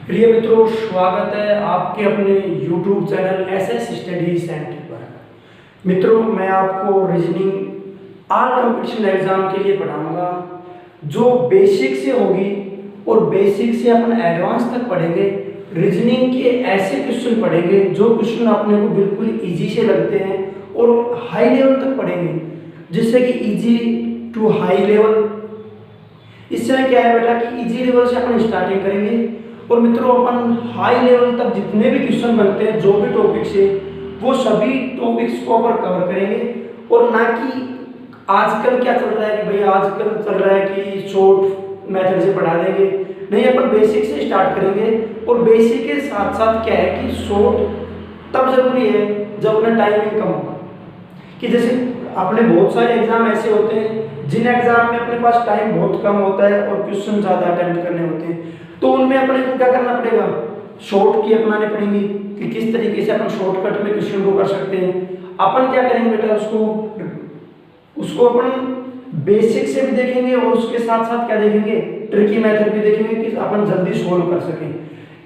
प्रिय मित्रों, स्वागत है आपके अपने YouTube channel SS study centre पर। मित्रों, मैं आपको रीजनिंग ऑल कंपटीशन एग्जाम के लिए पढ़ाऊंगा जो बेसिक से होगी और बेसिक से अपन एडवांस तक पढ़ेंगे। रीजनिंग के ऐसे क्वेश्चन पढ़ेंगे जो क्वेश्चन अपने को बिल्कुल इजी से लगते हैं और हाई लेवल तक पढ़ेंगे, जिससे कि इजी टू हाई लेवल। इससे क्या है बेटा कि इजी लेवल से अपन स्टार्टिंग करेंगे और मित्रों अपन हाई लेवल तक जितने भी क्वेश्चन बनते हैं जो भी टॉपिक से, वो सभी टॉपिक्स को अपन कवर करेंगे। और ना कि आजकल क्या चल रहा है कि भाई आजकल चल रहा है कि शॉर्ट मेथड से पढ़ा देंगे, नहीं, अपन बेसिक से स्टार्ट करेंगे। और बेसिक के साथ साथ क्या है कि शॉर्ट तब जरूरी है जब अपना टाइमिंग कम होगा। कि जैसे अपने बहुत सारे एग्जाम ऐसे होते हैं जिन एग्जाम में अपने पास टाइम बहुत कम होता है और क्वेश्चन ज़्यादा अटेम्प्ट करने होते हैं, तो उनमें अपने को क्या करना पड़ेगा, शॉर्ट की अपनाने पड़ेंगी कि किस तरीके से अपन शॉर्टकट में क्वेश्चन को कर सकते हैं। अपन क्या करेंगे बेटा, उसको अपन बेसिक से भी देखेंगे और उसके साथ साथ क्या देखेंगे, ट्रिकी मेथड भी देखेंगे कि अपन जल्दी सोल्व कर सकें।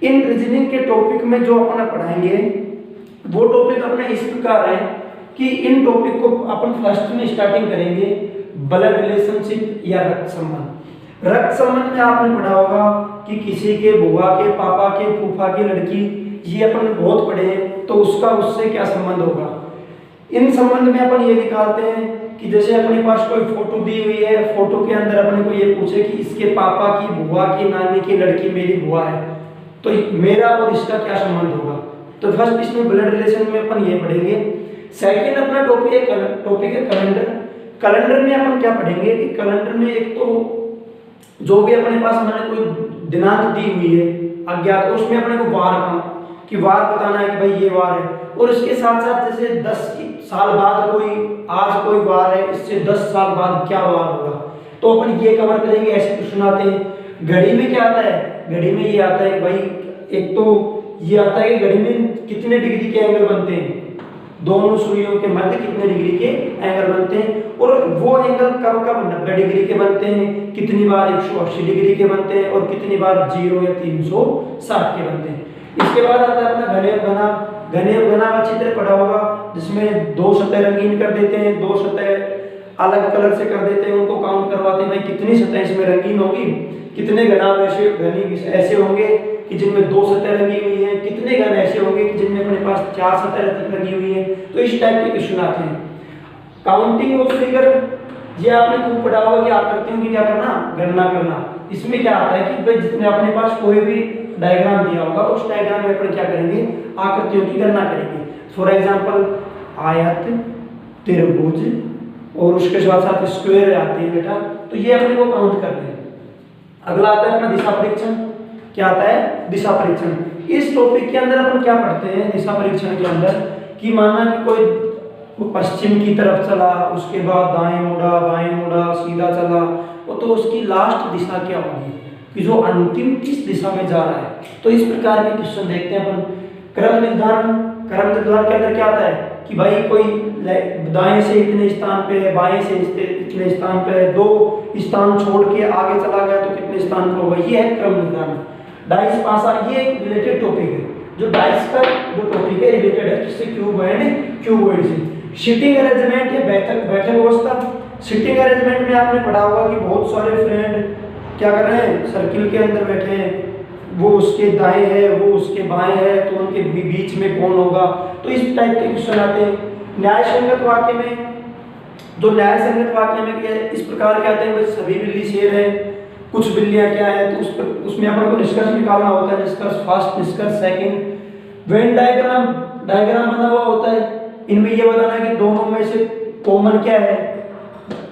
इन रीजनिंग के टॉपिक में जो अपन पढ़ाएंगे वो टॉपिक अपने इस प्रकार है कि इन टॉपिक को अपन फर्स्ट में स्टार्टिंग करेंगे ब्लड रिलेशनशिप या रक्त संबंध। रक्त संबंध में आपने पढ़ा होगा कि किसी के बुआ के, पापा के, फूफा की लड़की, ये अपन बहुत पढ़े हैं, तो उसका उससे क्या संबंध होगा। इन संबंध में अपन ये निकालते हैं कि जैसे अपने पास कोई फोटो दी हुई है, फोटो के अंदर अपने को ये पूछे कि इसके पापा की, बुआ की, नानी की लड़की मेरी बुआ है, तो मेरा और इसका क्या संबंध होगा। तो फर्स्ट इसमें ब्लड रिलेशन में अपन ये पढ़ेंगे। सेकेंड अपना टॉपिक है कैलेंडर। कैलेंडर में अपन क्या पढ़ेंगे कि कैलेंडर में एक तो जो भी अपने पास मैंने कोई दिनांक दी हुई है अज्ञात, उसमें अपने को वार कि वार बताना है कि भाई ये वार है। और इसके साथ साथ जैसे 10 साल बाद आज कोई वार है, इससे 10 साल बाद क्या वार होगा, तो अपन ये कवर करेंगे। ऐसे क्वेश्चन आते हैं। घड़ी में क्या आता है, घड़ी में ये आता है कि भाई एक तो ये आता है कि घड़ी में कितने डिग्री के एंगल बनते हैं, दोनों सुइयों के मध्य कितने डिग्री के एंगल बनते हैं, और वो एंगल कब कब 90 डिग्री के बनते हैं, कितनी बार 180 डिग्री के बनते हैं और कितनी बार 0 या 360 के बनते हैं। इसके बाद आता है अपना घने घना का चित्र पड़ा होगा, जिसमें 2 सतह रंगीन कर देते हैं, 2 सतह अलग कलर से कर देते हैं, उनको काउंट करवाते हैं भाई कितनी सतह इसमें रंगीन होगी, कितने घना घनी ऐसे होंगे कि जिनमें 2 सतह रंगी हुई है, कितने घन ऐसे होंगे कि जिनमें अपने पास 4 सतह लगी हुई है। तो इस टाइप के क्वेश्चन आते हैं। काउंटिंग ऑफ फिगर, ये आपने खूब पढ़ा होगा कि आकृतियों की क्या करना, गणना करना। इसमें क्या आता है कि भाई जितने अपने पास कोई भी डायग्राम दिया होगा, उस डायग्राम में अपन क्या करेंगे, आकृतियों की गणना करेंगे। फॉर एग्जांपल आयत, त्रिभुज और उसके साथ साथ स्क्वायर आते हैं बेटा, तो ये अपने को काउंट करते हैं। अगला आता है अपना दिशा परीक्षण। क्या आता है, दिशा परीक्षण। इस टॉपिक के अंदर अपन क्या पढ़ते हैं दिशा परीक्षण के अंदर, कि माना कि कोई पश्चिम की तरफ चला, उसके बाद दाएं मुड़ा, बाएं मुड़ा, सीधा चला, तो उसकी लास्ट दिशा क्या होगी, कि जो अंतिम किस दिशा में जा रहा है। तो इस प्रकार के क्वेश्चन देखते हैं अपन। क्रम निर्धारण के अंदर क्या आता है कि भाई कोई दाएं से इतने स्थान पे है, बाएं से इतने स्थान पे है, 2 स्थान छोड़ के आगे चला गया तो कितने स्थान पे होगा, ये है क्रम निर्धारण। डाइस पासा, ये एक रिलेटेड टॉपिक है, जो डाइस का जो टॉपिक है रिलेटेड है किससे, क्यूब एंड क्यूबॉइड से। सिटिंग अरेंजमेंट या बैठक व्यवस्था। सिटिंग अरेंजमेंट में आपने पढ़ा होगा कि बहुत सारे फ्रेंड क्या कर रहे हैं, सर्किल के अंदर बैठे हैं, वो उसके दाएं है, वो उसके बाएं है, तो उनके बीच में कौन होगा। तो इस टाइप के क्वेश्चन आते हैं। न्याय संगत वाक्य में, जो न्याय संगत वाक्य में क्या इस प्रकार के आते हैं, सभी बिल्ली शेर है, कुछ बिल्लियां क्या है, तो उसमें अपन को निष्कर्ष निकालना होता है, निष्कर्ष फर्स्ट, निष्कर्ष सेकंड। वेन डायग्राम बना हुआ होता है, इनमें ये बताना है कि दोनों में से कॉमन क्या है,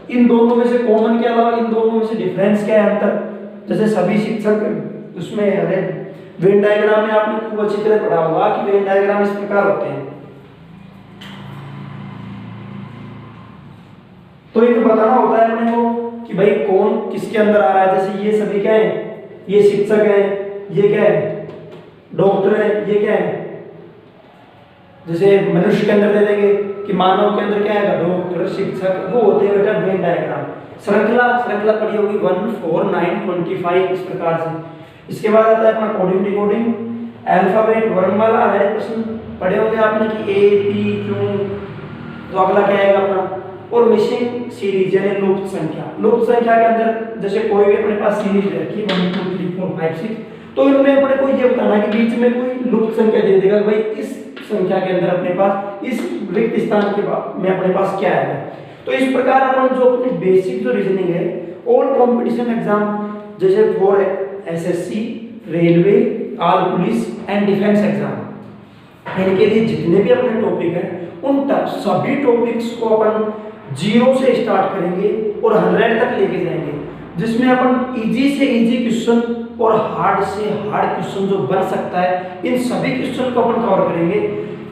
इन दोनों में से कॉमन के अलावा इन दोनों में से डिफरेंस क्या है, अंतर। जैसे सभी शिक्षक उसमें वेन डायग्राम में आपने खूब अच्छी तरह पढ़ा होगा कि वेन डायग्राम इस प्रकार होते हैं। तो इनको बताना होता है अपने को कि भाई कौन किसके अंदर आ रहा है। जैसे ये सभी क्या है, ये शिक्षक है, ये क्या है, डॉक्टर है, ये क्या है। जैसे मनुष्य के अंदर दे देंगे कि मानव के अंदर क्या है, डॉक्टर, शिक्षक, वो होते हैं बेटा वेन डायग्राम। श्रृंखला पड़ी होगी 1 4 9 25 इस प्रकार से। इसके बाद आता है अपना कोडिंग डिकोडिंग, अल्फाबेट वर्णमाला आधारित प्रश्न पढ़े होंगे आपने कि ए पी क्यू, तो अगला क्या आएगा अपना, और मिसिंग सीरीज यानी लुप्त संख्या। लुप्त संख्या के अंदर जैसे कोई भी अपने पास सीरीज रखी 1 2 3 4 5 6, तो इनमें अपने को ये बताना है कि बीच में कोई लुप्त संख्या दे देगा भाई इस संख्या के अंदर अपने पास इस रिक्त स्थान के में अपने पास क्या आएगा। तो इस प्रकार अपन जो अपनी बेसिक जो रीजनिंग है ऑल कंपटीशन एग्जाम जैसे for SSC, railway, all police and defence exam, इनके लिए जितने भी अपने टॉपिक हैं उन सभी टॉपिक्स को अपन 0 से स्टार्ट करेंगे और 100 तक लेके जाएंगे, जिसमें अपन इजी से इजी क्वेश्चन और हार्ड से हार्ड क्वेश्चन जो बन सकता है इन सभी क्वेश्चन को अपन कवर करेंगे।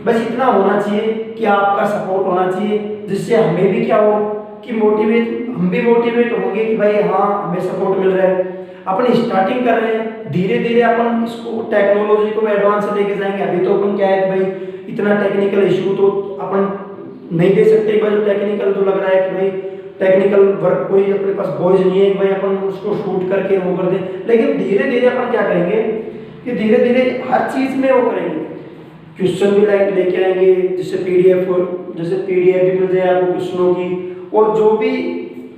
बस इतना होना चाहिए कि आपका सपोर्ट होना चाहिए, जिससे हमें भी क्या हो कि हम भी मोटिवेट होंगे कि भाई हाँ हमें सपोर्ट मिल रहा है। अपन स्टार्टिंग कर रहे हैं, धीरे धीरे अपन इसको टेक्नोलॉजी को एडवांस से लेके जाएंगे। अभी तो अपन क्या है कि भाई इतना टेक्निकल इशू तो अपन नहीं दे सकते, भाई टेक्निकल तो लग रहा है कि भाई टेक्निकल वर्क कोई अपने पास बोझ नहीं है कि भाई अपन उसको शूट करके वो कर दे, लेकिन धीरे धीरे अपन क्या करेंगे कि धीरे धीरे हर चीज में वो करेंगे, क्वेश्चन भी लेके आएंगे, जैसे पीडीएफ भी मिल जाए आपको क्वेश्चनों की, और जो भी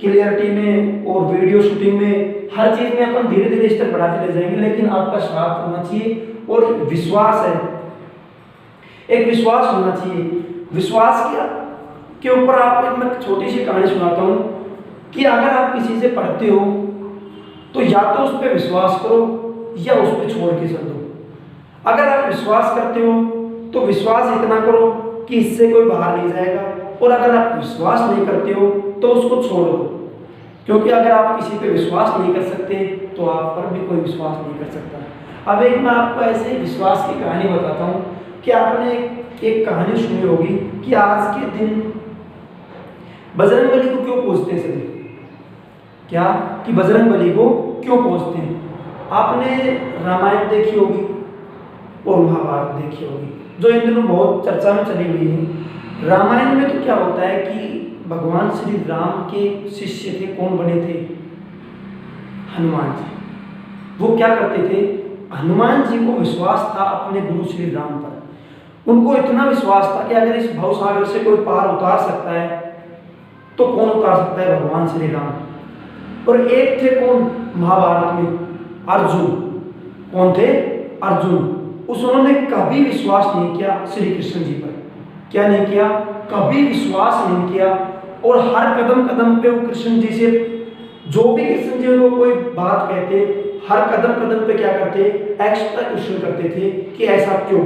क्लियरिटी में और वीडियो शूटिंग में हर चीज में अपन धीरे धीरे स्टेप बढ़ाते ले जाएंगे। लेकिन आपका साथ होना चाहिए और विश्वास है, एक विश्वास होना चाहिए। विश्वास के ऊपर आपको एक मैं छोटी सी कहानी सुनाता हूँ कि अगर आप किसी से पढ़ते हो तो या तो उस पर विश्वास करो या उस पर छोड़ के चल दो। अगर आप विश्वास करते हो तो विश्वास इतना करो कि इससे कोई बाहर नहीं जाएगा, और अगर आप विश्वास नहीं करते हो तो उसको छोड़ दो, क्योंकि अगर आप किसी पे विश्वास नहीं कर सकते तो आप पर भी कोई विश्वास नहीं कर सकता। अब एक मैं आपको ऐसे विश्वास की कहानी बताता हूँ कि आपने एक कहानी सुनी होगी कि आज के दिन बजरंगबली को क्यों पूजते हैं सभी, क्या कि बजरंगबली को क्यों पूजते हैं। आपने रामायण देखी होगी और महाभारत देखी होगी, जो इन दिनों बहुत चर्चा में चली हुई है। रामायण में तो क्या होता है कि भगवान श्री राम के शिष्य थे, कौन बने थे, हनुमान जी। वो क्या करते थे, हनुमान जी को विश्वास था अपने गुरु श्री राम पर। उनको इतना विश्वास था कि अगर इस भवसागर से कोई पार उतार सकता है तो कौन उतार सकता है, भगवान श्री राम। और एक थे कौन महाभारत में, अर्जुन। कौन थे, अर्जुन। उन्होंने कभी विश्वास नहीं किया श्री कृष्ण जी पर, क्या नहीं किया, कभी विश्वास नहीं किया, और हर कदम कदम पे वो कृष्ण जी से जो भी कृष्ण जी को कोई बात कहते, हर कदम कदम पे क्या करते, एक्स्ट्रा क्वेश्चन करते थे कि ऐसा क्यों,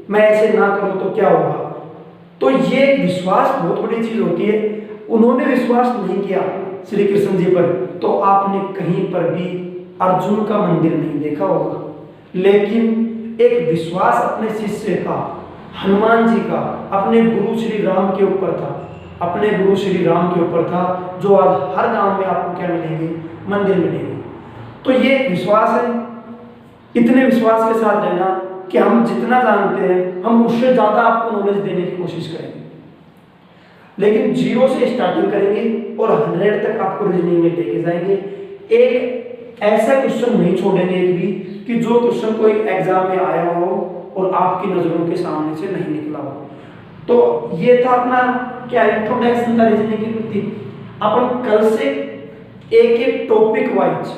मैं ऐसे ना करूं तो क्या होगा। तो ये विश्वास बहुत बड़ी चीज होती है। उन्होंने विश्वास नहीं किया श्री कृष्ण जी पर, तो आपने कहीं पर भी अर्जुन का मंदिर नहीं देखा होगा। लेकिन एक विश्वास अपने शिष्य का, हनुमान जी का, अपने गुरु श्री राम के ऊपर था, अपने गुरु श्री राम के ऊपर था, जो आज हर गांव में आपको क्या मिलेंगे, मंदिर मिलेंगे। तो ये विश्वास है। इतने विश्वास के साथ रहना कि हम जितना जानते हैं हम उससे ज्यादा आपको नॉलेज देने की कोशिश करेंगे, लेकिन 0 से स्टार्टिंग करेंगे और 100 तक आपको रीजनिंग में लेके जाएंगे। एक ऐसा क्वेश्चन नहीं छोड़ेंगे एक भी कि जो क्वेश्चन कोई एग्जाम में आया हो और आपकी नजरों के सामने से नहीं निकला हो। तो ये था अपना क्या इंट्रोडक्शन था रीजनिंग के प्रति। अपन कल से एक एक टॉपिक वाइज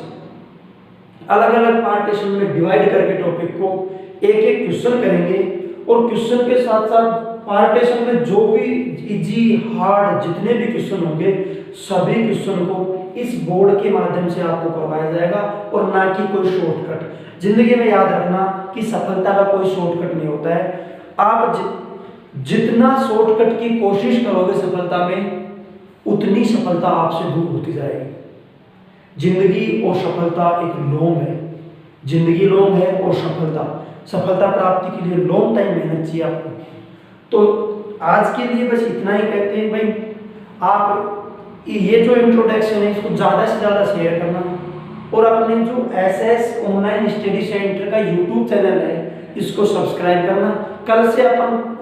अलग अलग पार्टीशन में डिवाइड करके टॉपिक को एक एक क्वेश्चन करेंगे, और क्वेश्चन के साथ साथ पार्टीशन में जो भी इजी हार्ड जितने भी क्वेश्चन होंगे सभी क्वेश्चन को इस बोर्ड के माध्यम से आपको करवाया जाएगा, और ना कि कोई शॉर्टकट। जिंदगी में याद रखना कि सफलता का कोई शॉर्टकट नहीं होता है। आप जितना शॉर्टकट की कोशिश करोगे सफलता में, उतनी सफलता आपसे दूर होती जाएगी। जिंदगी और सफलता एक लॉन्ग है, जिंदगी लॉन्ग है और सफलता प्राप्ति के लिए लॉन्ग टाइम मेहनत चाहिए आपको। तो आज के लिए बस इतना ही कहते हैं भाई, आप ये जो इंट्रोडक्शन है इसको ज़्यादा से ज़्यादा शेयर करना, और अपने जो एसएस ऑनलाइन स्टडी सेंटर का यूट्यूब चैनल है इसको सब्सक्राइब करना। कल से अपन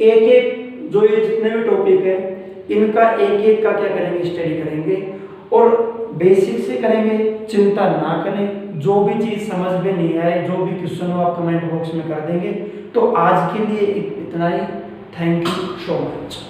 एक एक जो ये जितने भी टॉपिक है इनका एक एक का क्या करेंगे, स्टडी करेंगे। और बेसिक से करेंगे, चिंता ना करें। जो भी चीज़ समझ में नहीं आए, जो भी क्वेश्चन हो आप कमेंट बॉक्स में कर देंगे। तो आज के लिए इतना ही। Thank you so much.